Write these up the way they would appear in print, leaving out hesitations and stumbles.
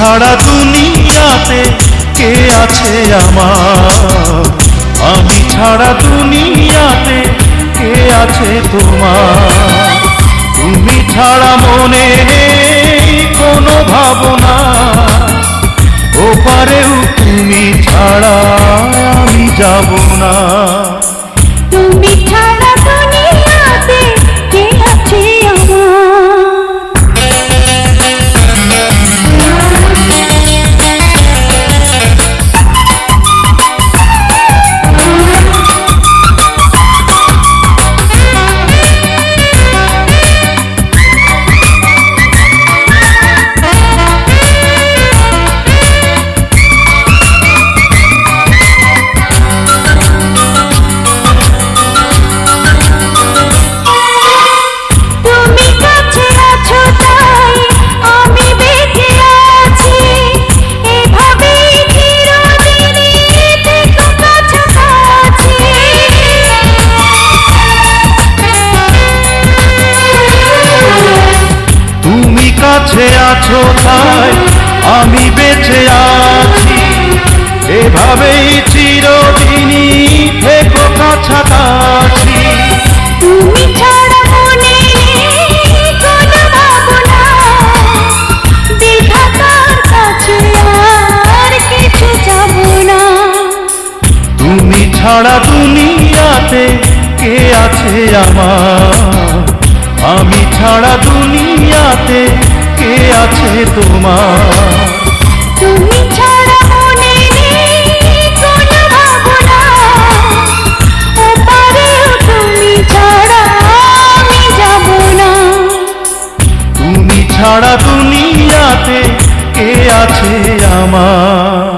ছাড়া দুনিয়াতে কে আছে আমার, আমি ছাড়া দুনিয়াতে কে আছে তোমার। তুমি ছাড়া মনে নেই কোনো ভাবনা, ওপারেও তুমি ছাড়া আমি যাব না। তুমি ছাড়া দুনিয়াতে কে আছে কাছে আছো তাই আমি বেঁচে আছি, এভাবেই চিরদিনই থেকো কাছাকাছি। তুমি ছাড়া মনে নেই কোনো ভাবনা, বিধাতার কাছে আর কিছু যাব না। তুমি ছাড়া দুনিয়াতে কে আছে আমার, আমি ছাড়া দুনিয়াতে কে আছে তোমার। তুমি ছাড়া মনে নেই কোনো ভাবনা, ওপারেও তুমি ছাড়া আমি যাব না। তুমি ছাড়া দুনিয়াতে কে আছে আমার।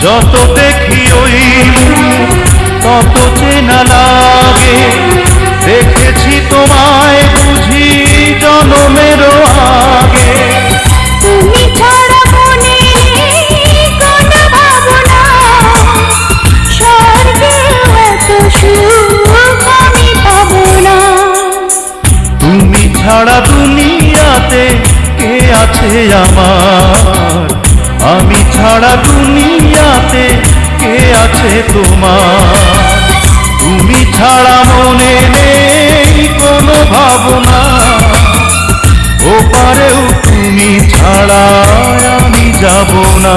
যত দেখি ওই তত চেনা লাগে, দেখেছি তোমায় বুঝি জনমেরও আগে। তুমি ছাড়া মনে নেই কোনো ভাবনা, স্বর্গেও এত সুখ আমি পাবো না। তুমি ছাড়া দুনিয়াতে কে আছে আমার, আমি ছাড়া দুনিয়াতে কে আছে তোমার। তুমি ছাড়া মনে নেই কোনো ভাবনা, ওপারেও তুমি ছাড়া আমি যাব না।